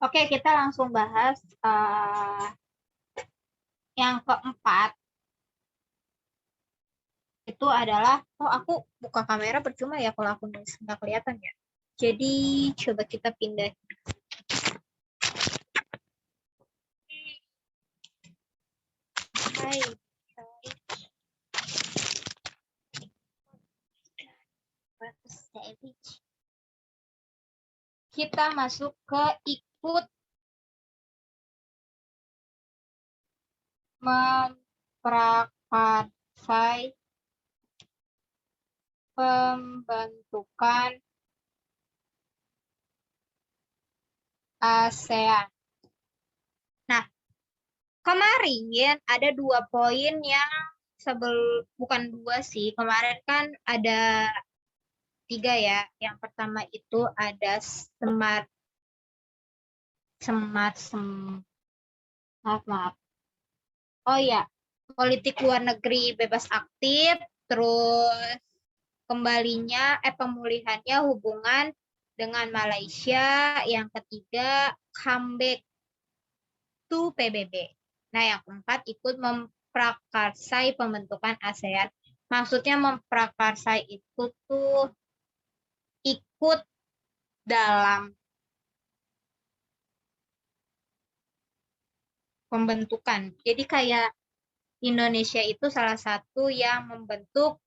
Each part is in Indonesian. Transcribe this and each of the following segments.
Oke, kita langsung bahas yang keempat. Itu adalah, aku buka kamera percuma ya kalau aku nulis nggak kelihatan ya. Jadi coba kita pindah. Hai. Kita masuk ke ikut memprakarsai pembentukan ASEAN. Nah, kemarin ada 2 poin yang bukan 2 sih. Kemarin kan ada 3 ya. Yang pertama itu ada maaf. Oh ya, politik luar negeri bebas aktif, terus pemulihannya hubungan dengan Malaysia, yang ketiga comeback to PBB. Nah, yang keempat ikut memprakarsai pembentukan ASEAN. Maksudnya memprakarsai itu tuh ikut dalam pembentukan. Jadi kayak Indonesia itu salah satu yang membentuk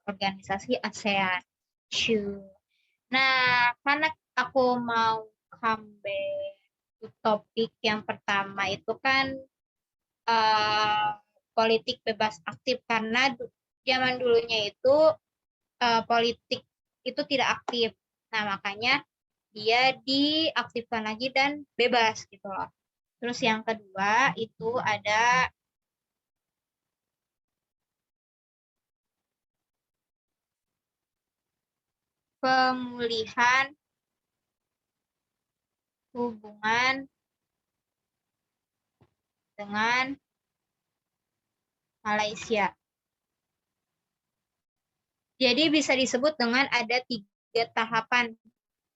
organisasi ASEAN. Nah, karena aku mau comeback to topik yang pertama itu kan eh, politik bebas aktif, karena zaman dulunya itu politik itu tidak aktif. Nah, makanya dia diaktifkan lagi dan bebas gitu loh. Terus yang kedua itu ada pemulihan hubungan dengan Malaysia. Jadi bisa disebut dengan ada 3 tahapan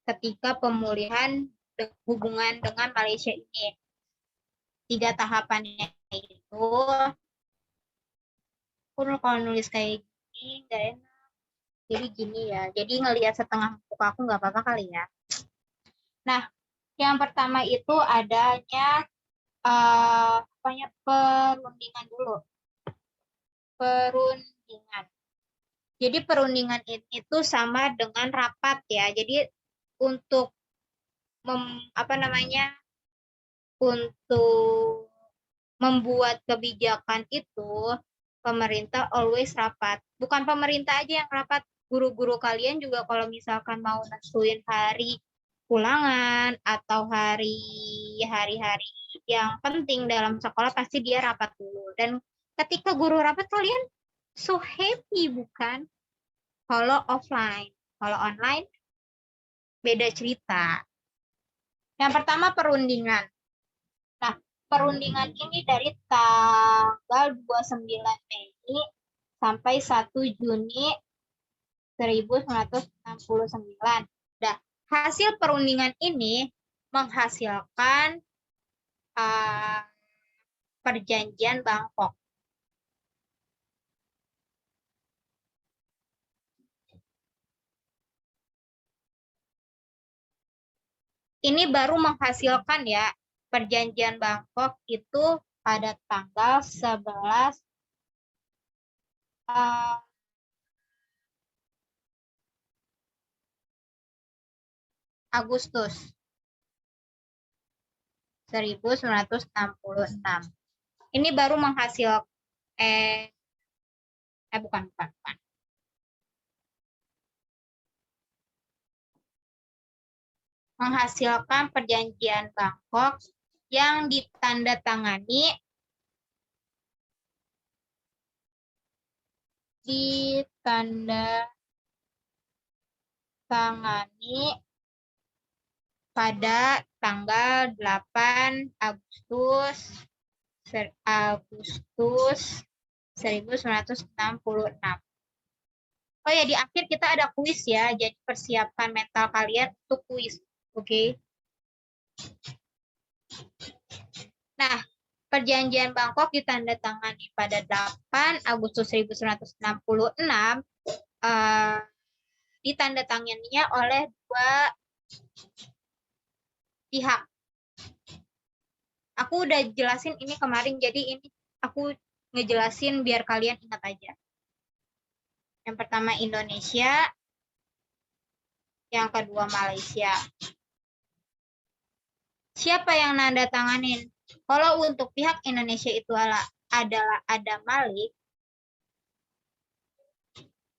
ketika pemulihan hubungan dengan Malaysia ini. 3 tahapannya itu, kalau nulis kayak gini nggak enak. Jadi gini ya, jadi ngelihat setengah muka aku nggak apa-apa kali ya. Nah, yang pertama itu adanya perundingan dulu. Perundingan. Jadi perundingan itu sama dengan rapat ya. Jadi untuk untuk membuat kebijakan itu pemerintah always rapat. Bukan pemerintah aja yang rapat, guru-guru kalian juga kalau misalkan mau nentuin hari ulangan atau hari-hari yang penting dalam sekolah pasti dia rapat dulu. Dan ketika guru rapat kalian so happy bukan? Kalau offline, kalau online beda cerita. Yang pertama perundingan. Nah, perundingan ini dari tanggal 29 Mei sampai 1 Juni 1969. Nah, hasil perundingan ini menghasilkan uh, perjanjian Bangkok. Ini baru menghasilkan ya, perjanjian Bangkok itu pada tanggal 11 Agustus 1966. Ini baru menghasilkan bukan. Menghasilkan perjanjian Bangkok yang ditandatangani pada tanggal 8 Agustus 1966. Oh ya, di akhir kita ada kuis ya, jadi persiapkan mental kalian untuk kuis. Oke. Nah, Perjanjian Bangkok ditandatangani pada 8 Agustus 1966, ditandatanganinya oleh dua pihak. Aku udah jelasin ini kemarin, jadi ini aku ngejelasin biar kalian ingat aja. Yang pertama Indonesia, yang kedua Malaysia. Siapa yang nanda tanganin? Kalau untuk pihak Indonesia itu adalah Adam Malik.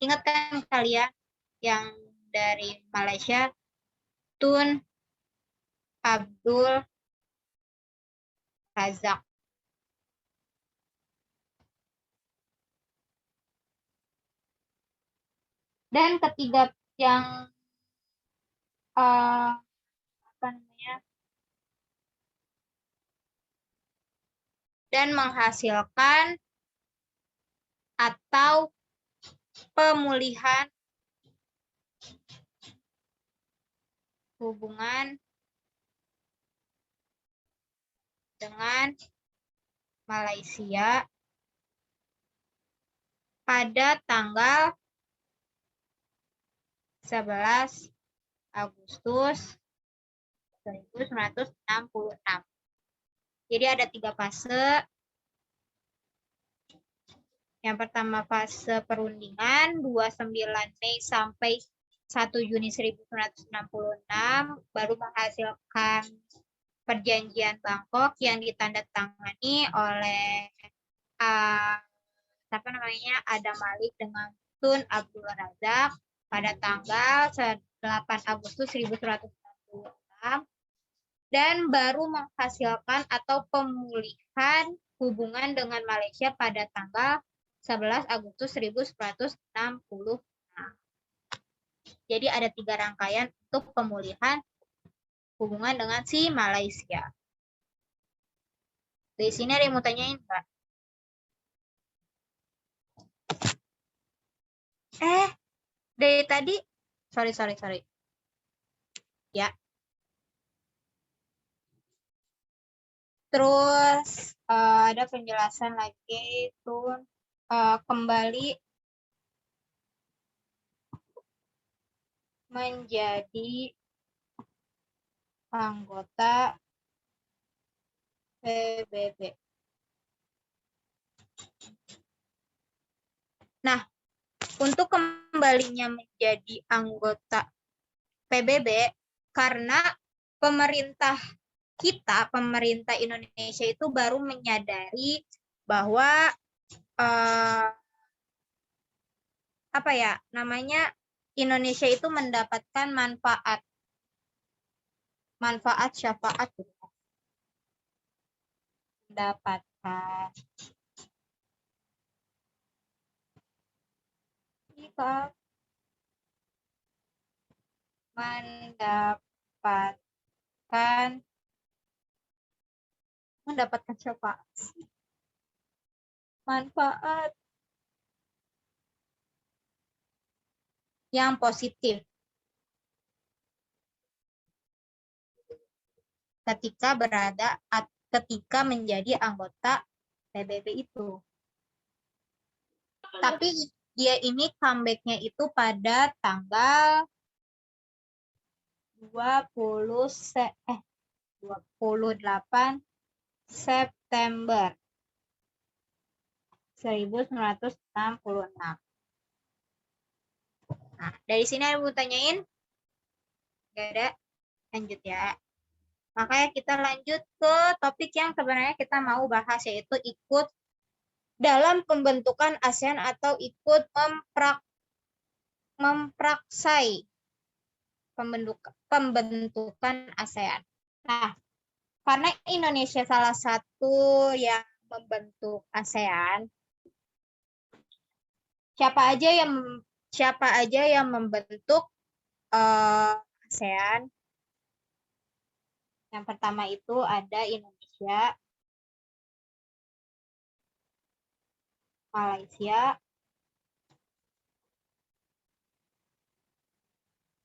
Ingat kan kalian yang dari Malaysia, Tun Abdul Razak. Dan ketiga yang apa namanya, dan menghasilkan atau pemulihan hubungan dengan Malaysia pada tanggal 11 Agustus 1966. Jadi ada 3 fase. Yang pertama fase perundingan 29 Mei sampai 1 Juni 1966 baru menghasilkan Perjanjian Bangkok yang ditandatangani oleh Adam Malik dengan Tun Abdul Razak pada tanggal 8 Agustus 1966 dan baru menghasilkan atau pemulihan hubungan dengan Malaysia pada tanggal 11 Agustus 1966. Jadi ada 3 rangkaian untuk pemulihan hubungan dengan si Malaysia. Di sini ada yang mau tanyain, Mbak? Dari tadi, sorry. Ya. Terus ada penjelasan lagi itu kembali menjadi anggota PBB. Nah, untuk kembalinya menjadi anggota PBB karena pemerintah Indonesia itu baru menyadari bahwa Indonesia itu mendapatkan manfaat syafaat gitu. Mendapatkan syafaat. Manfaat yang positif ketika menjadi anggota PBB itu. Tapi dia ini comeback-nya itu pada tanggal 28 September 1966. Nah, dari sini ada mau tanyain? Gak ada? Lanjut ya. Makanya kita lanjut ke topik yang sebenarnya kita mau bahas, yaitu ikut dalam pembentukan ASEAN atau ikut mempraksai pembentukan ASEAN. Nah, karena Indonesia salah satu yang membentuk ASEAN, siapa aja yang membentuk ASEAN? Yang pertama itu ada Indonesia, Malaysia,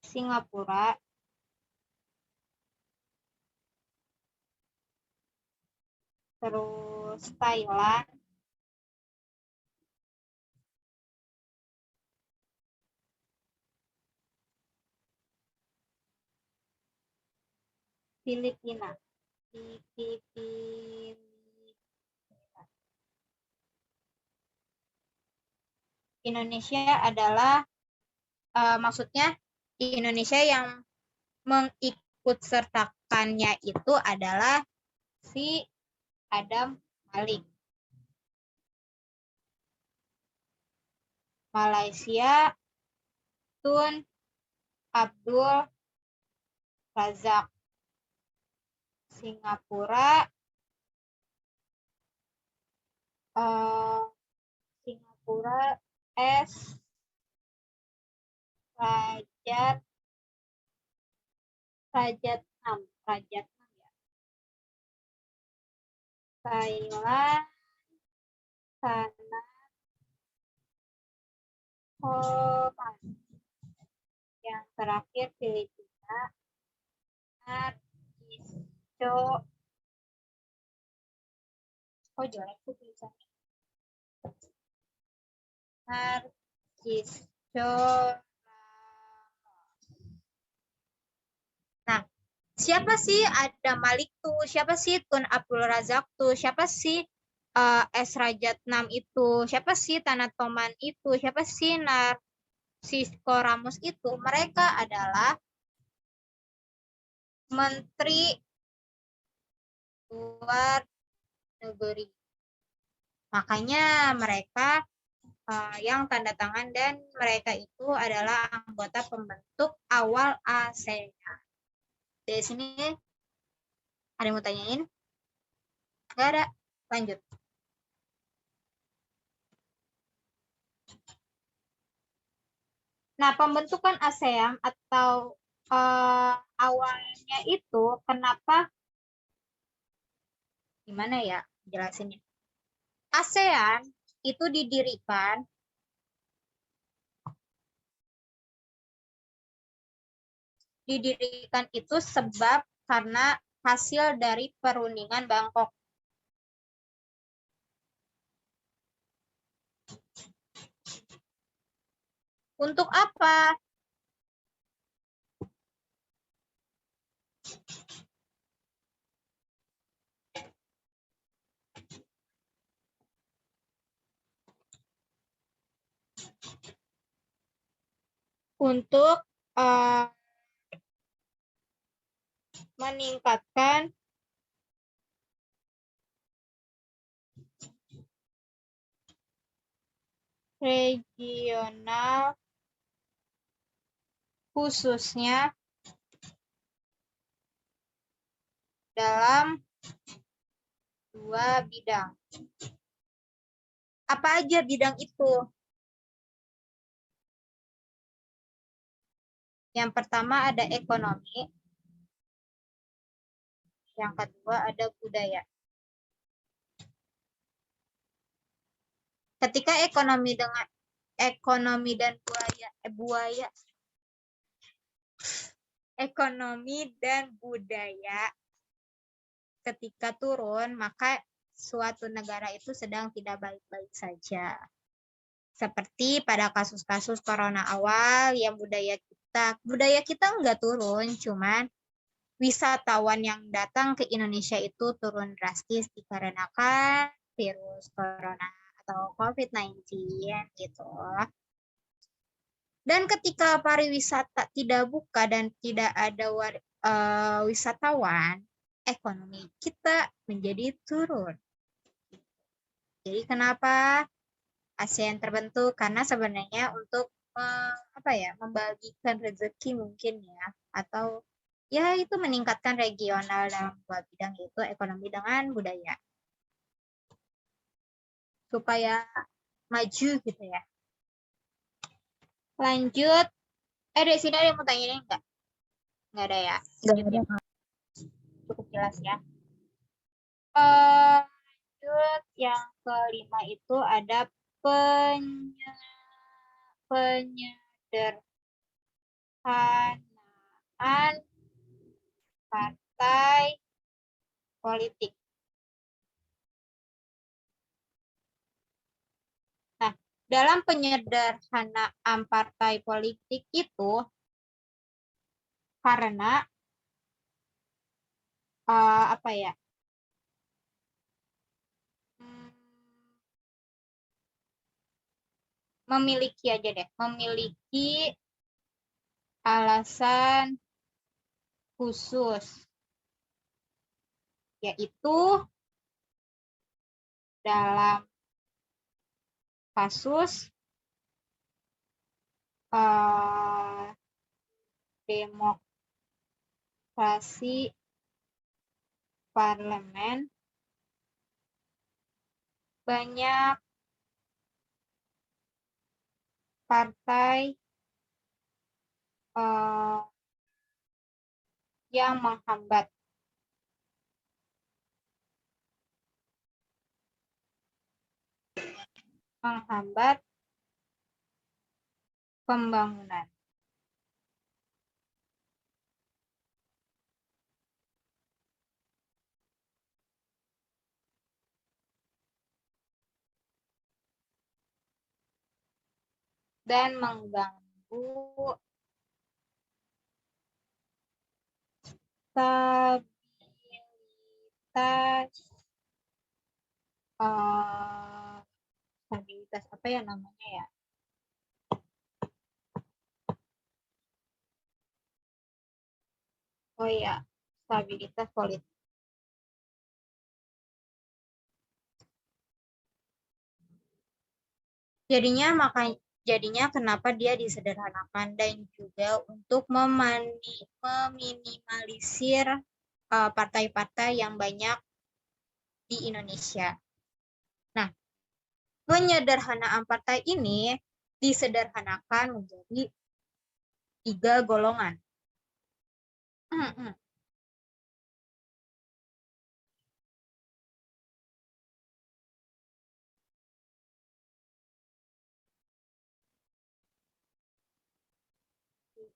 Singapura, terus Thailand, Filipina. Indonesia adalah maksudnya Indonesia yang mengikut sertakannya itu adalah si Adam Malik. Malaysia Tun Abdul Razak. Singapura S Rajat 6 ya. Thailand Sana Homan. Yang terakhir Filipina Narciso. Oh jelek tuh tulisannya. Narciso. Nah, siapa sih Adam Malik tuh? Siapa sih Tun Abdul Razak tuh? Siapa sih S. Rajat 6 itu? Siapa sih Tanah Toman itu? Siapa sih Narcisco Ramos itu? Mereka adalah Menteri Luar Negeri. Makanya mereka yang tanda tangan dan mereka itu adalah anggota pembentuk awal ASEAN. Dari sini ada yang mau tanyain? Nggak ada. Lanjut. Nah, pembentukan ASEAN atau awalnya itu kenapa? Gimana ya jelasinnya? ASEAN itu didirikan itu sebab karena hasil dari perundingan Bangkok. Untuk apa? Untuk meningkatkan regional khususnya dalam 2 bidang. Apa aja bidang itu? Yang pertama ada ekonomi, yang kedua ada budaya. Ketika ekonomi dan budaya ketika turun, maka suatu negara itu sedang tidak baik-baik saja. Seperti pada kasus-kasus corona awal yang budaya kita enggak turun, cuman wisatawan yang datang ke Indonesia itu turun drastis dikarenakan virus corona atau COVID-19 gitu. Dan ketika pariwisata tidak buka dan tidak ada wisatawan, ekonomi kita menjadi turun. Jadi kenapa ASEAN terbentuk? Karena sebenarnya untuk membagikan rezeki mungkin ya, atau ya itu meningkatkan regional dalam 2 bidang, yaitu ekonomi dengan budaya, supaya maju gitu ya. Lanjut. Di sini ada yang mau tanya enggak? Enggak ada ya? Enggak ada. Cukup jelas ya. Lanjut, yang kelima itu ada penyederhanaan partai politik. dalam penyederhanaan partai politik itu karena apa ya? Memiliki aja deh, memiliki alasan khusus, yaitu dalam kasus demokrasi parlemen banyak partai yang menghambat pembangunan. Dan mengganggu stabilitas stabilitas apa ya namanya ya? Oh ya, stabilitas politik. Jadinya kenapa dia disederhanakan dan juga untuk meminimalisir partai-partai yang banyak di Indonesia. Nah, penyederhanaan partai ini disederhanakan menjadi 3 golongan.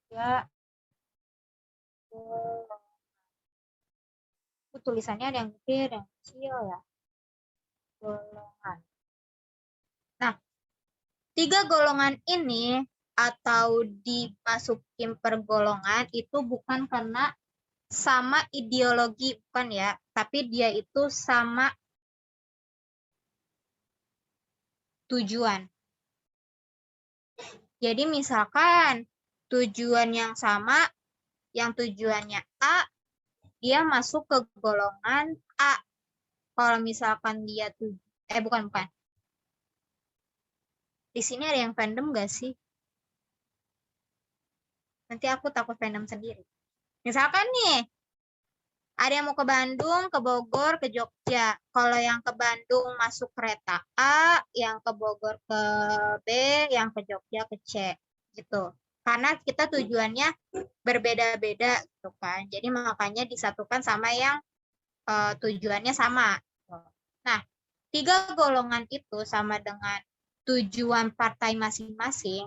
Tiga golongan. Tulisannya ada yang gede, ada yang kecil ya. Golongan. Nah, 3 golongan ini atau dimasukin per golongan itu bukan karena sama ideologi, bukan ya, tapi dia itu sama tujuan. Jadi misalkan tujuan yang sama, yang tujuannya A, dia masuk ke golongan A. Kalau misalkan dia bukan. Di sini ada yang fandom gak sih? Nanti aku takut fandom sendiri. Misalkan nih, ada yang mau ke Bandung, ke Bogor, ke Jogja. Kalau yang ke Bandung masuk kereta A, yang ke Bogor ke B, yang ke Jogja ke C. Gitu. Karena kita tujuannya berbeda-beda gitu kan. Jadi makanya disatukan sama yang tujuannya sama. Nah, 3 golongan itu sama dengan tujuan partai masing-masing.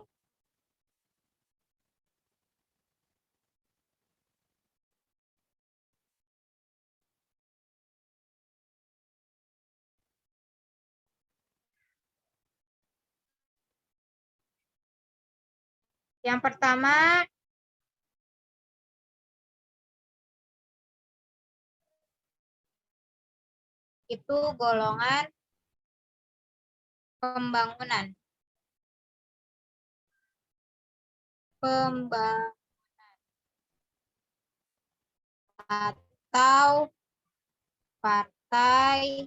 Yang pertama itu golongan pembangunan. Atau partai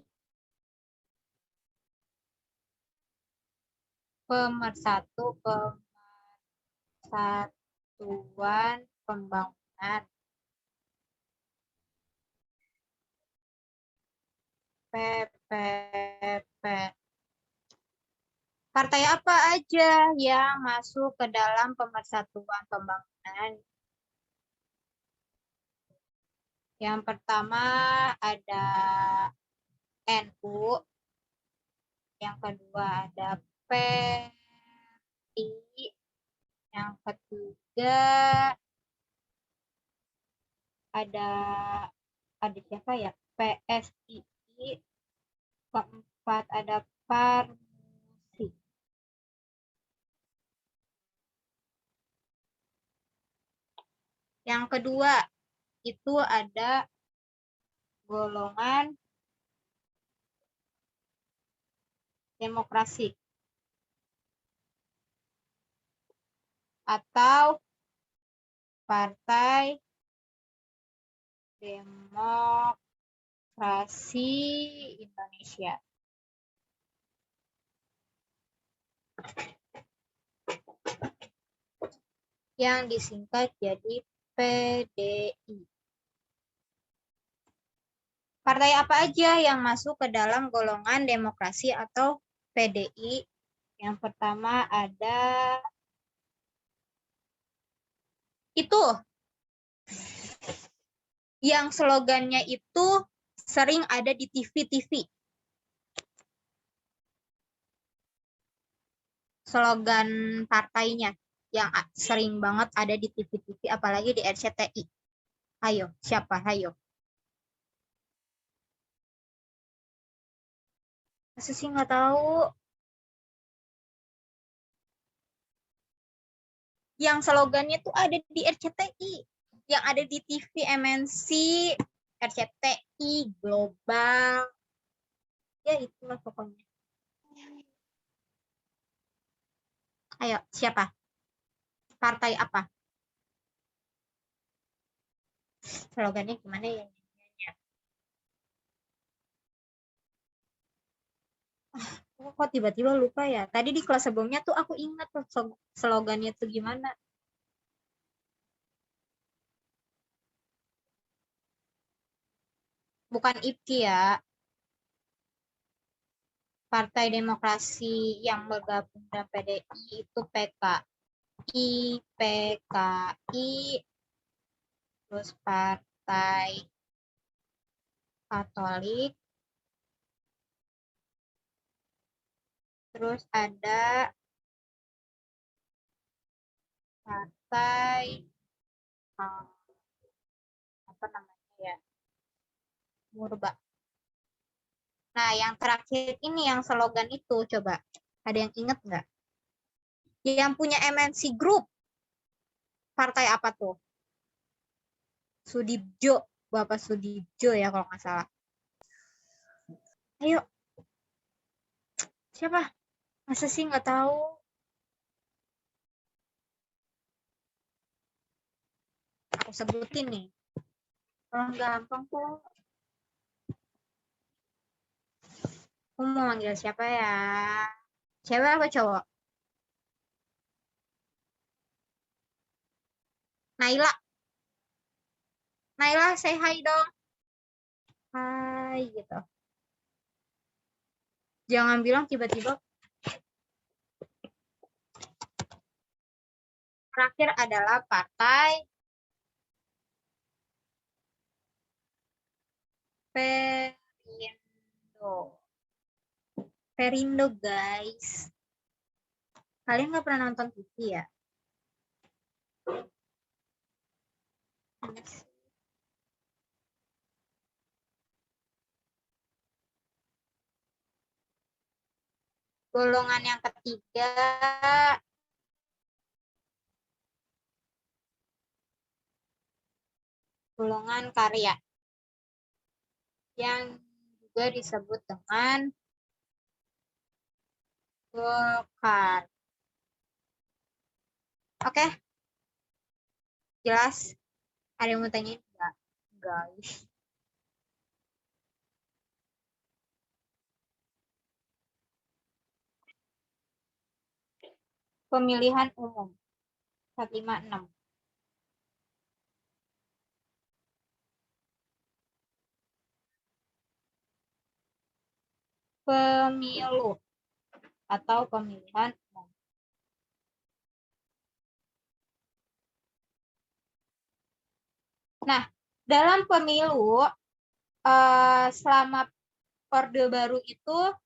Persatuan Pembangunan PPP. Partai apa aja yang masuk ke dalam Pemersatuan Pembangunan? Yang pertama ada NU, yang kedua ada PI, yang ketiga ada siapa ya? PSII, keempat ada Parmusi. Yang kedua, itu ada golongan demokrasi atau Partai Demokrasi Indonesia. Yang disingkat jadi PDI. Partai apa aja yang masuk ke dalam golongan demokrasi atau PDI? Yang pertama ada itu yang slogannya itu sering ada di TV-TV. Slogan partainya yang sering banget ada di TV-TV, apalagi di RCTI. Ayo, siapa? Ayo. Masa sih nggak tahu? Yang slogannya tuh ada di RCTI. Yang ada di TV MNC, RCTI, Global. Ya itulah pokoknya. Ayo, siapa? Partai apa? Slogannya gimana ya? Kok tiba-tiba lupa ya? Tadi di kelas sebelumnya tuh aku ingat tuh slogannya tuh gimana. Bukan IPKI ya. Partai Demokrasi yang bergabung dengan PDI itu PKI, terus Partai Katolik, terus ada Partai apa namanya ya, Murba. Nah, yang terakhir ini yang slogan itu, coba ada yang inget nggak? Yang punya MNC Group, partai apa tuh? Sudibjo, Bapak Sudibjo ya kalau nggak salah. Ayo, siapa? Masa sih nggak tahu? Aku sebutin nih. Orang gampang kok. Aku mau manggil siapa ya? Cewek apa cowok? Naila. Naila, say hi dong. Hai gitu. Jangan bilang tiba-tiba. Terakhir adalah Partai Perindo. Perindo guys. Kalian nggak pernah nonton TV ya? Golongan yang ketiga golongan karya yang juga disebut dengan Golkar. Oke, jelas? Ada yang mau tanya enggak, guys? Pemilihan umum 456. Pemilu atau pemilihan umum. Nah, dalam pemilu selama Orde Baru itu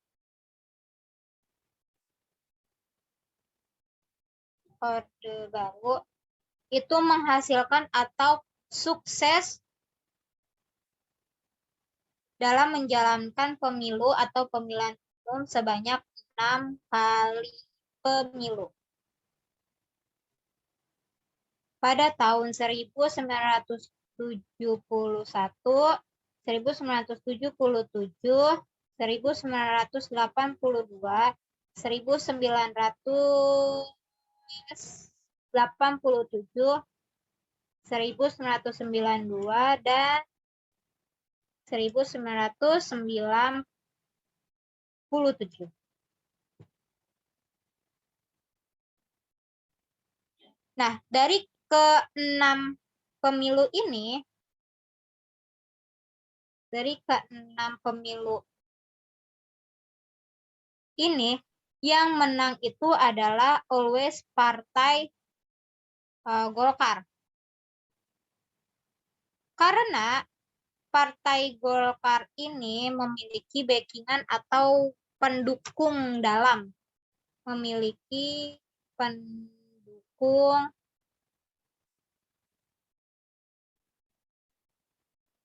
menghasilkan atau sukses dalam menjalankan pemilu atau pemilihan umum sebanyak 6 kali pemilu. pada tahun 1971, 1977, 1982, 1987, 1992, dan 1997. Nah, dari ke-6 pemilu ini, yang menang itu adalah always Partai Golkar. Karena Partai Golkar ini memiliki backingan atau pendukung dalam, memiliki pendukung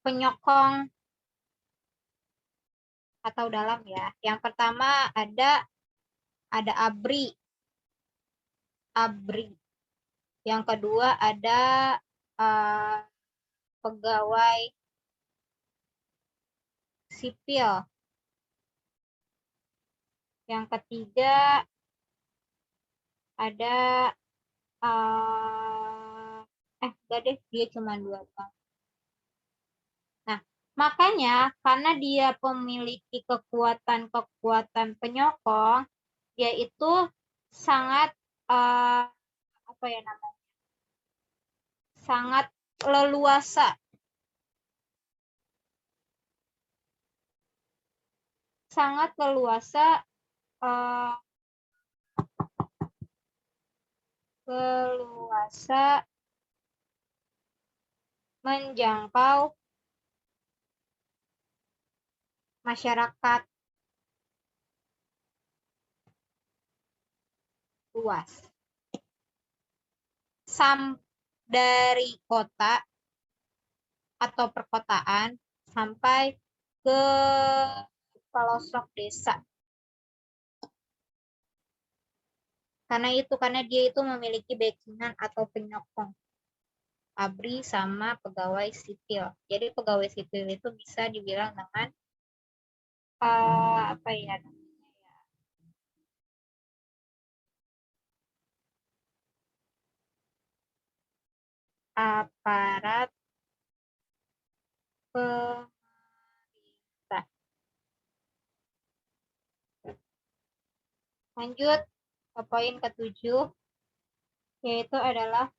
penyokong atau dalam ya. Yang pertama ada ABRI. Yang kedua ada pegawai sipil. Yang ketiga ada enggak deh, dia cuma 2 doang. Nah, makanya karena dia memiliki kekuatan penyokong, dia itu sangat apa ya namanya? Sangat leluasa. Sangat leluasa menjangkau masyarakat luas. Dari kota atau perkotaan sampai ke pelosok desa. Karena dia itu memiliki backingan atau penyokong ABRI sama pegawai sipil. Jadi pegawai sipil itu bisa dibilang dengan apa ya namanya ya? Aparat pemerintah. Lanjut ke poin ke-7, yaitu adalah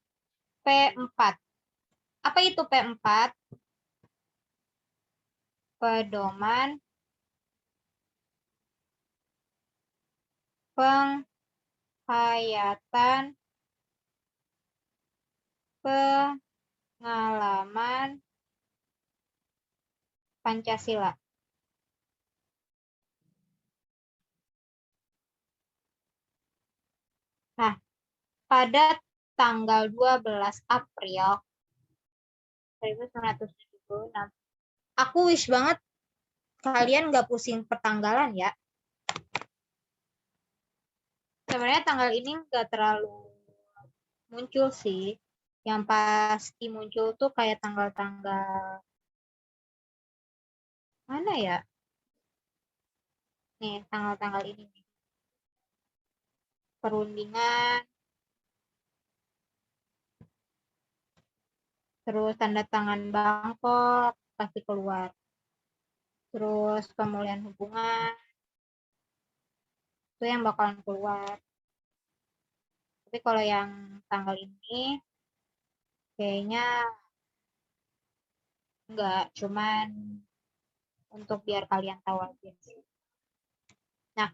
P4. Apa itu P4? Pedoman penghayatan pengalaman Pancasila. Nah, pada tanggal 12 April 1976, aku wish banget kalian nggak pusing pertanggalan ya. Sebenarnya tanggal ini nggak terlalu muncul sih. Yang pasti muncul tuh kayak tanggal-tanggal mana ya? Nih, tanggal-tanggal ini. Perundingan, terus tanda tangan Bangkok pasti keluar. Terus pemulihan hubungan, itu yang bakalan keluar. Tapi kalau yang tanggal ini, kayaknya enggak, cuman untuk biar kalian tahu aja. Nah,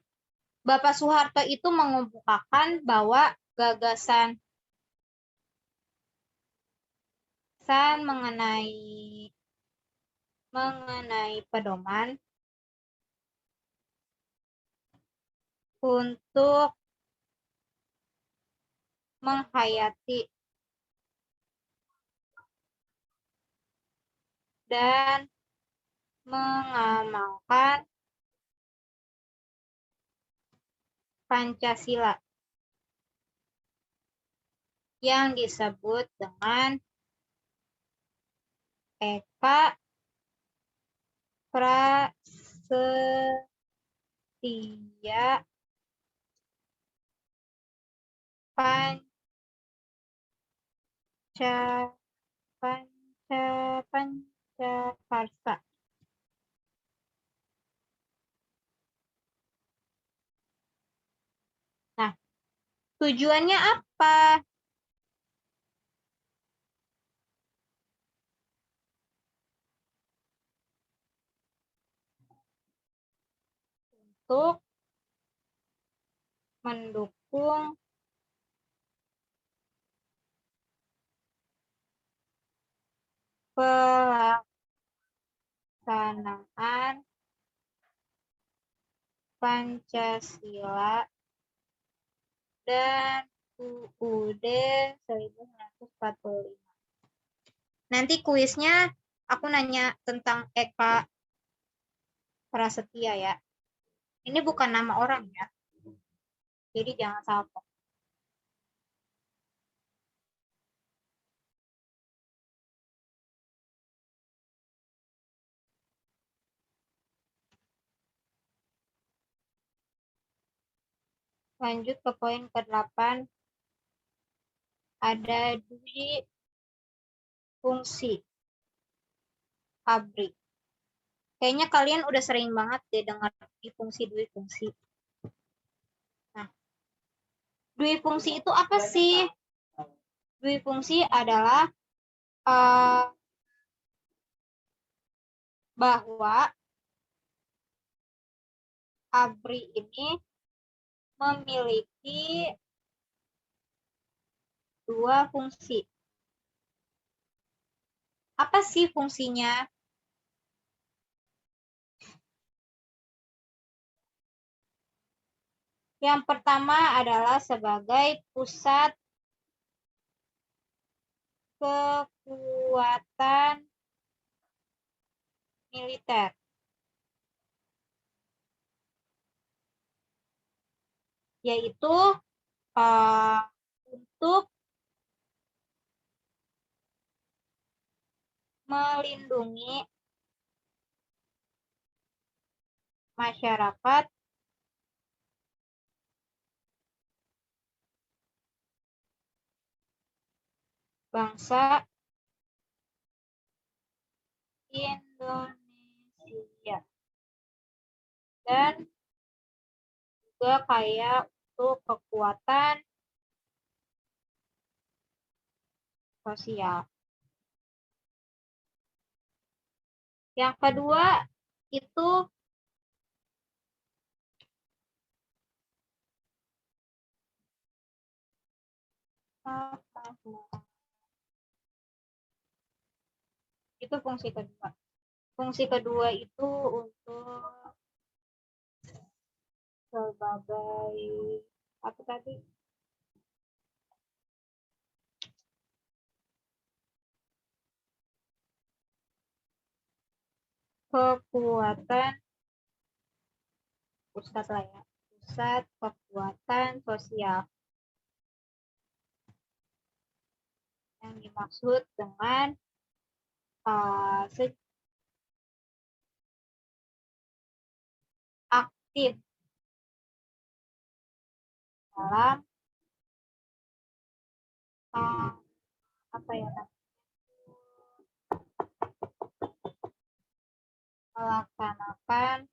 Bapak Soeharto itu mengemukakan bahwa gagasan mengenai pedoman untuk menghayati dan mengamalkan Pancasila yang disebut dengan eka prasetya panca panca pancakarsa. Nah, tujuannya apa? Untuk mendukung pelaksanaan Pancasila dan UUD 1945. Nanti kuisnya aku nanya tentang Eka Prasetya ya. Ini bukan nama orang ya. Jadi jangan salah. Lanjut ke poin ke-8. Ada dui fungsi ABRI. Kayaknya kalian udah sering banget deh dengar dui fungsi. Nah, dui fungsi itu apa sih? Dui fungsi adalah bahwa ABRI ini memiliki dua fungsi. Apa sih fungsinya? Yang pertama adalah sebagai pusat kekuatan militer. Yaitu untuk melindungi masyarakat bangsa Indonesia dan juga kayak untuk kekuatan sosial. Yang kedua itu fungsi kedua. Fungsi kedua itu untuk sebagai apa tadi? Kekuatan pusat lah ya. Pusat kekuatan sosial. Yang dimaksud dengan aktif dalam apa ya, melaksanakan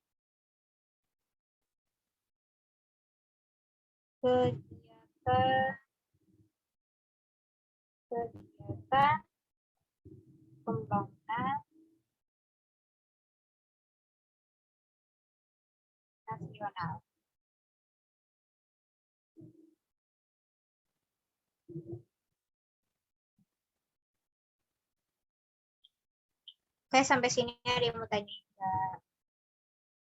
kegiatan pembangunan nasional. Oke, sampai sini ada yang mau tanya.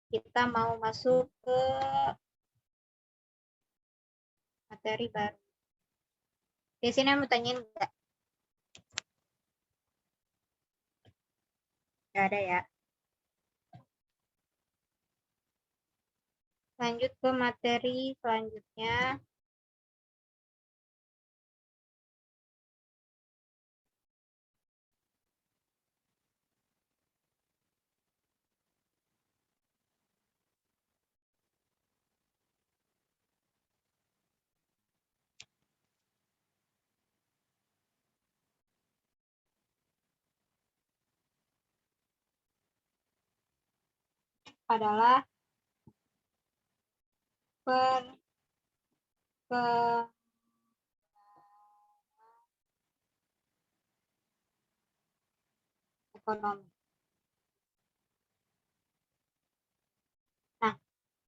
Kita mau masuk ke materi baru. Di sini mau tanyain enggak? Enggak ada ya. Lanjut ke materi selanjutnya. adalah perkembangan ekonomi. Nah,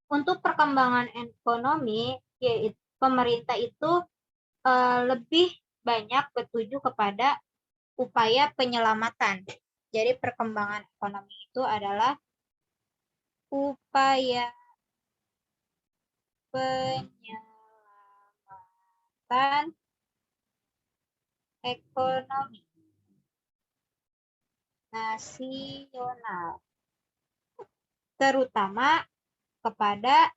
untuk perkembangan ekonomi, yaitu pemerintah itu lebih banyak bertuju kepada upaya penyelamatan. Jadi perkembangan ekonomi itu adalah upaya penyelamatan ekonomi nasional, terutama kepada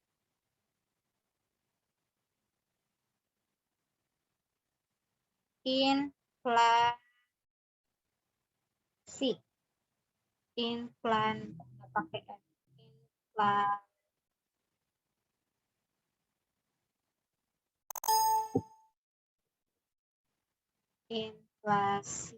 inflasi, inflasi.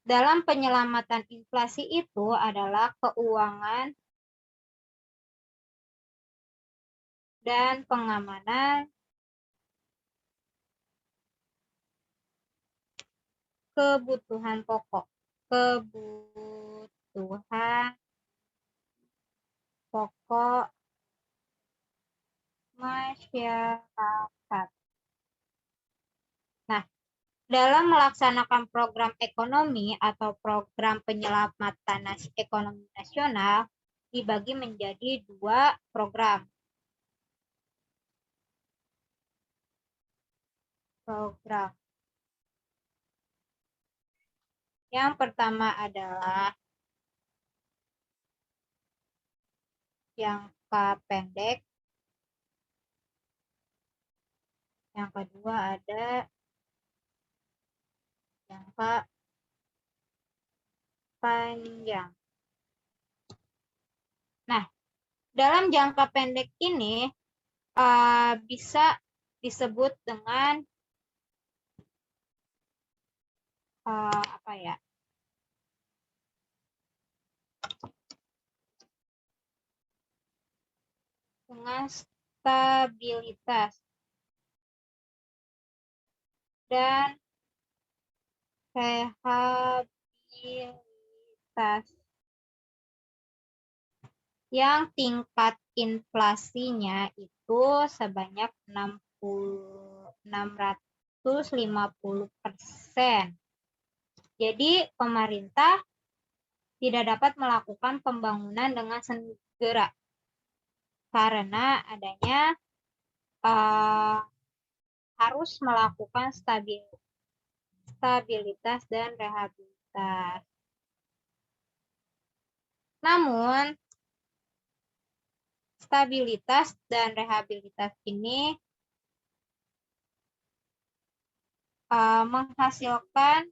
Dalam penyelamatan inflasi itu adalah keuangan dan pengamanan kebutuhan pokok. Kebutuhan pokok masyarakat. Nah, dalam melaksanakan program ekonomi atau program penyelamatan ekonomi nasional dibagi menjadi 2 program. Yang pertama adalah jangka pendek. Yang kedua ada jangka panjang. Nah, dalam jangka pendek ini bisa disebut dengan apa ya? Dengan stabilitas dan rehabilitas yang tingkat inflasinya itu sebanyak 650%. Jadi pemerintah tidak dapat melakukan pembangunan dengan segera karena adanya harus melakukan stabilitas dan rehabilitas. Namun stabilitas dan rehabilitas ini menghasilkan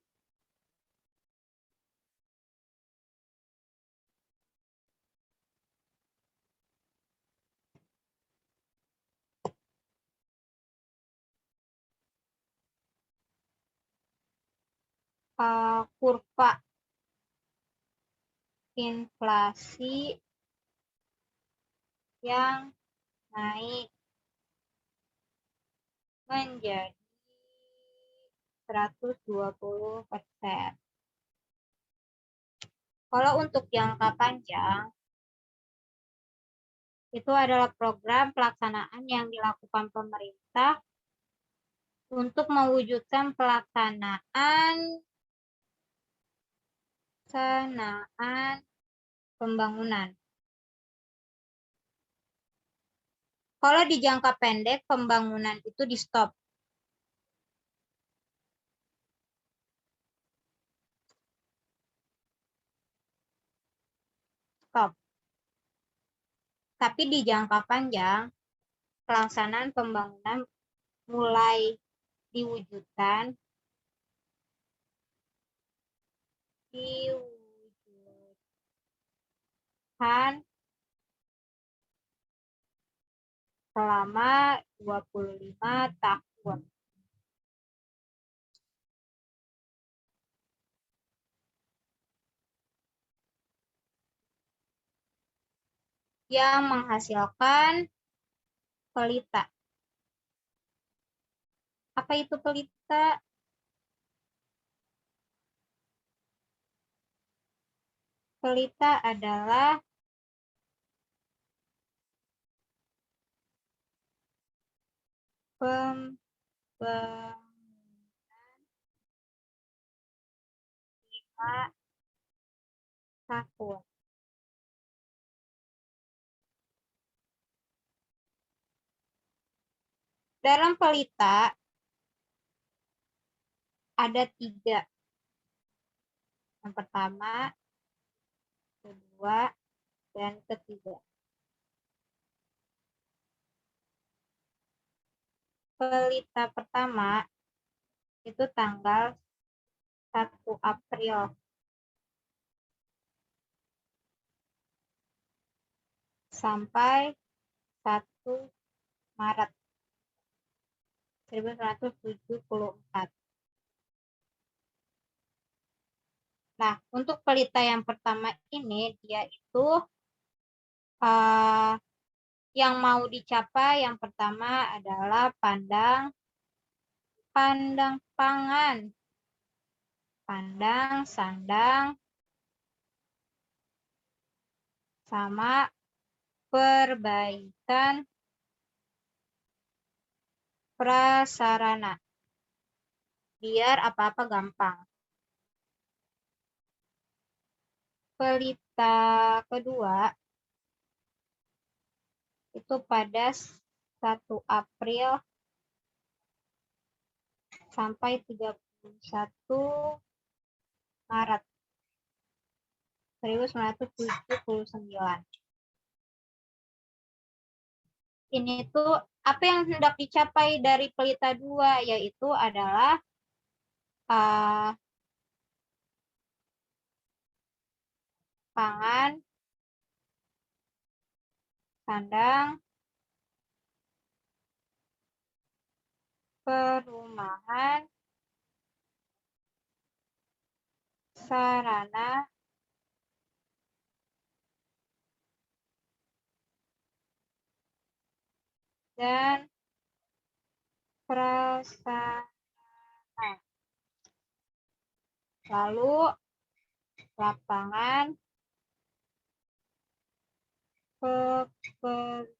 kurva inflasi yang naik menjadi 120%. Kalau untuk jangka panjang, itu adalah program pelaksanaan yang dilakukan pemerintah untuk mewujudkan pelaksanaan pembangunan. Kalau di jangka pendek, pembangunan itu di-stop. Tapi di jangka panjang, pelaksanaan pembangunan mulai diwujudkan selama 25 tahun. yang menghasilkan pelita. Apa itu pelita? Pelita adalah pembangunan tahun. Dalam pelita ada 3. Yang pertama, kedua, dan ketiga. Pelita pertama itu tanggal 1 April sampai 1 Maret 1974. Nah, untuk pelita yang pertama ini, dia itu yang mau dicapai yang pertama adalah pandang pangan, pandang, sandang, sama perbaikan prasarana. Biar apa-apa gampang. Pelita kedua itu pada 1 April sampai 31 Maret 1979. Ini tuh apa yang hendak dicapai dari pelita 2, yaitu adalah pangan, sandang, perumahan, sarana, dan prasarana. Lalu lapangan pekerjaan.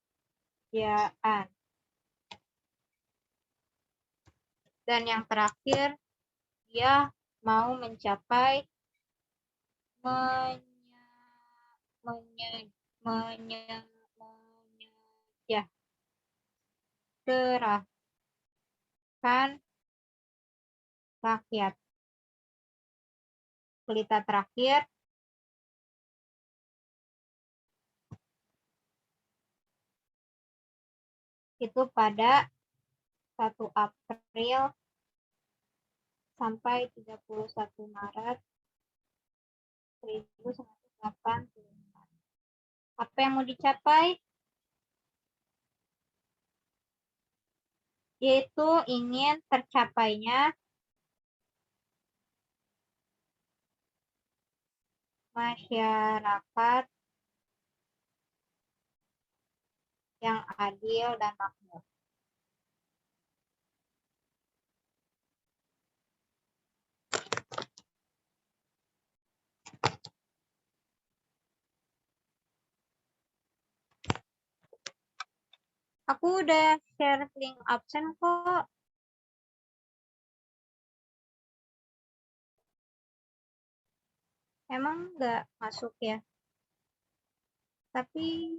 Dan yang terakhir, dia mau mencapai menyejahterakan rakyat. Pelita terakhir itu pada 1 April sampai 31 Maret 1984. Apa yang mau dicapai? Yaitu ingin tercapainya masyarakat yang adil dan makmur. Aku udah share link absen kok. Emang nggak masuk ya? Tapi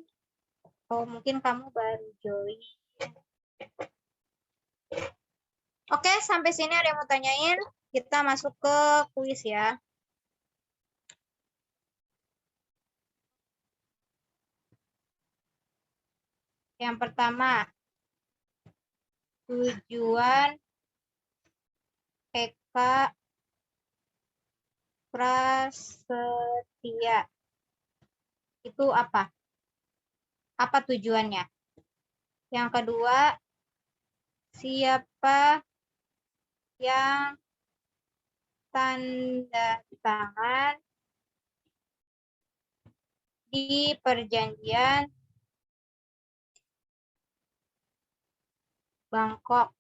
mungkin kamu baru join. Oke, sampai sini ada yang mau tanyain? Kita masuk ke kuis ya. Yang pertama, tujuan Eka Prasetya itu apa? Apa tujuannya? Yang kedua, siapa yang tanda tangan di perjanjian Bangkok.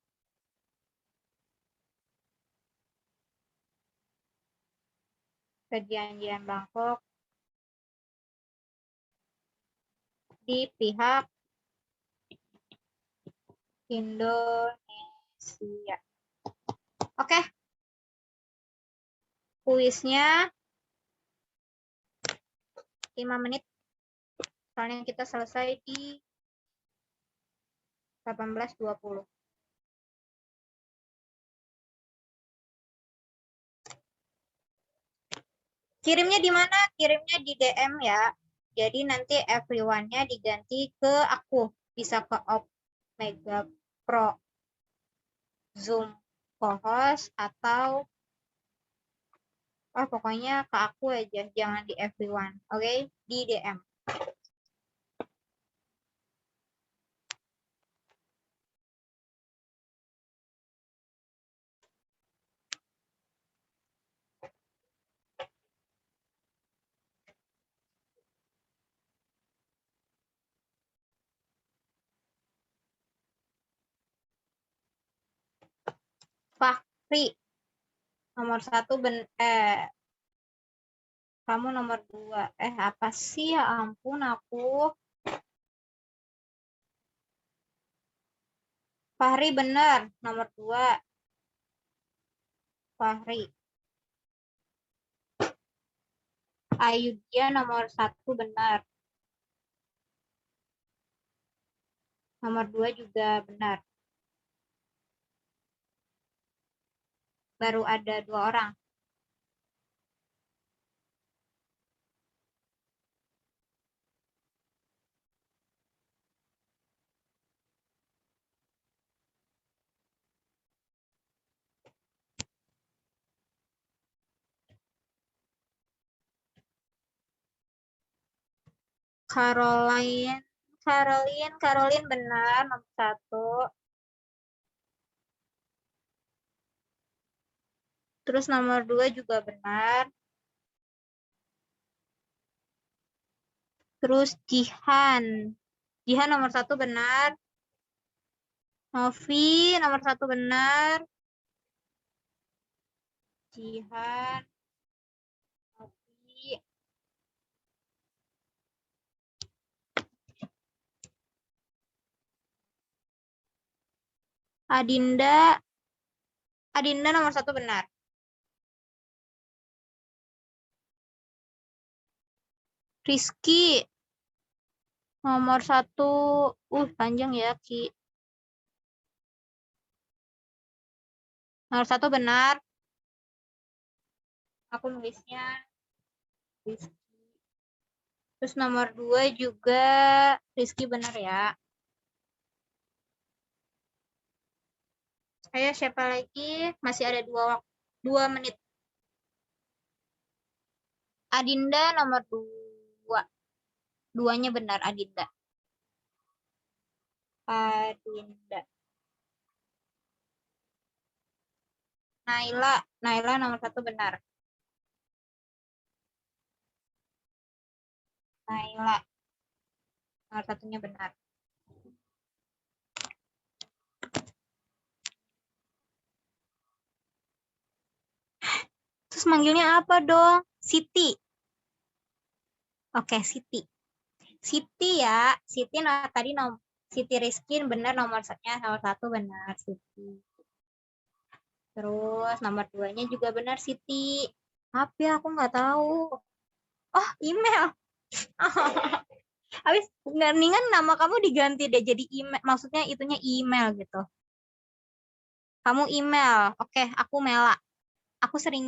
Perjanjian Bangkok di pihak Indonesia. Oke. Kuisnya 5 menit. Soalnya kita selesai di 18.20. Kirimnya di mana? Kirimnya di DM ya. Jadi nanti everyone-nya diganti ke aku. Bisa ke Omega Pro Zoom co-host atau pokoknya ke aku aja, jangan di everyone. Oke? Di DM. Fahri nomor 1 kamu nomor 2. Apa sih, ya ampun aku. Fahri benar nomor 2. Fahri. Ayudhya nomor 1 benar. Nomor 2 juga benar. Baru ada 2 orang. Caroline benar nomor 1. Terus nomor 2 juga benar. Terus Jihan nomor 1 benar. Novi nomor 1 benar. Jihan, Novi. Adinda nomor 1 benar. Rizky nomor 1. Panjang ya, Ki. Nomor 1 benar. Aku nulisnya Rizky. Terus nomor 2 juga Rizky benar ya. Ayo, siapa lagi? Masih ada 2 menit. Adinda nomor 2. 2-nya benar, Adinda. Naila nomor 1 benar. Naila nomor 1-nya benar. Terus manggilnya apa dong? Siti. Oke, Siti. Siti ya. Siti tadi Siti Rizky benar, nomor 1 benar, Siti. Terus nomor 2-nya juga benar, Siti. Maaf ya, aku nggak tahu. Oh, email. Habis mendingan nama kamu diganti deh jadi email. Maksudnya itunya email gitu. Kamu email. Oke, aku Mela. Aku sering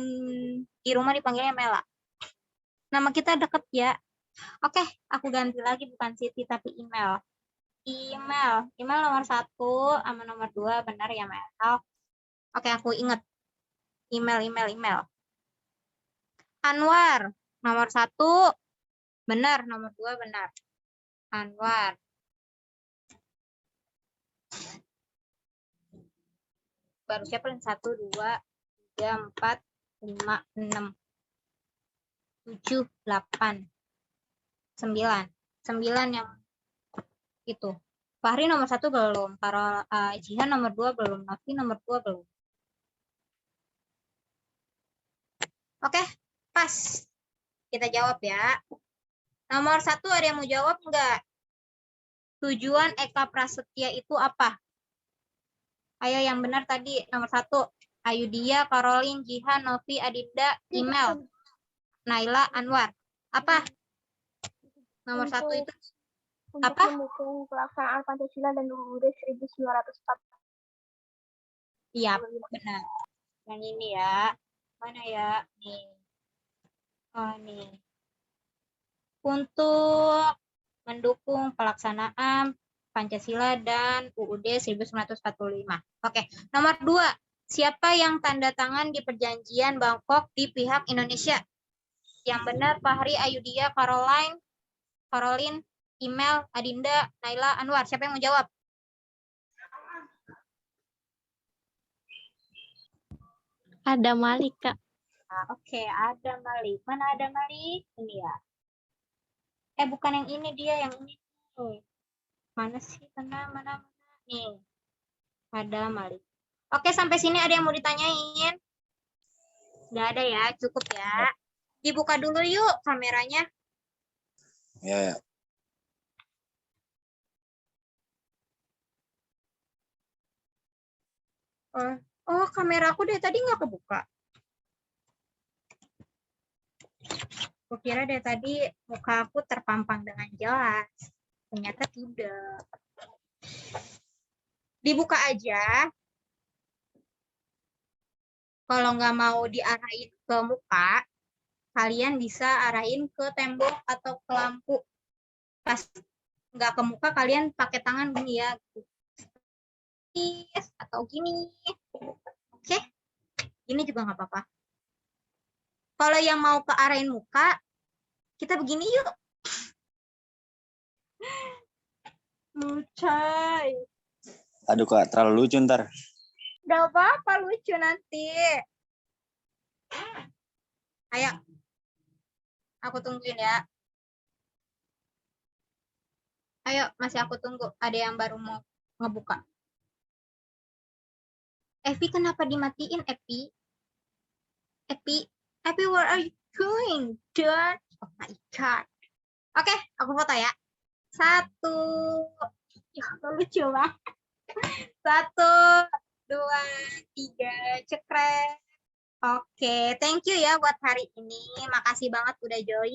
di rumah dipanggilnya Mela. Nama kita deket ya. Oke, aku ganti lagi, bukan Siti tapi email. Email nomor 1 sama nomor 2 benar ya, Mel. Oke, aku inget. Email. Anwar nomor 1 benar, nomor 2 benar. Anwar. Baru siapa? 1, 2, 3, 4, 5, 6, 7, 8, 9. 9 yang itu. Fahri nomor 1 belum. Karol, Jihan nomor 2 belum. Novi nomor 2 belum. Oke, pas. Kita jawab ya. Nomor 1 ada yang mau jawab enggak? Tujuan Eka Prasetya itu apa? Ayo yang benar tadi. Nomor 1. Ayudia, Caroline, Jihan, Novi, Adinda, email. Naila, Anwar. Apa? Nomor 1 itu apa? Mendukung pelaksanaan Pancasila dan UUD 1945. Iya, benar. Yang ini ya. Mana ya? Nih. Oh, nih. Untuk mendukung pelaksanaan Pancasila dan UUD 1945. Oke, nomor 2. Siapa yang tanda tangan di perjanjian Bangkok di pihak Indonesia? Yang benar Fahri, Ayudia, Caroline, email, Adinda, Naila, Anwar. Siapa yang mau jawab? Ada Malik, Kak. Oke, ada Malik. Mana ada Malik? Ini ya. Bukan yang ini, dia yang ini. Mana sih? Mana? Nih. Ada Malik. Oke, sampai sini ada yang mau ditanyain? Nggak ada ya, cukup ya. Dibuka dulu yuk kameranya. Ya. Oh, kameraku dari tadi nggak kebuka. Aku kira dari tadi muka aku terpampang dengan jelas. Ternyata tidak. Dibuka aja. Kalau nggak mau diarahin ke muka, kalian bisa arahin ke tembok atau ke lampu. Pas nggak ke muka, kalian pakai tangan gini ya. Atau gini. Oke? Ini juga nggak apa-apa. Kalau yang mau ke arahin muka, kita begini yuk. Lucay. Aduh Kak, terlalu lucu ntar. Gak apa-apa, lucu nanti. Ayo. Aku tungguin ya. Ayo, masih aku tunggu. Ada yang baru mau ngebuka. Evi, kenapa dimatiin, Evi? Evi, where are you going, dude? Oh my God. Oke, aku foto ya. 1. Ya, lucu banget. 1, 2, 3, cekrek. Oke, thank you ya buat hari ini. Makasih banget udah join.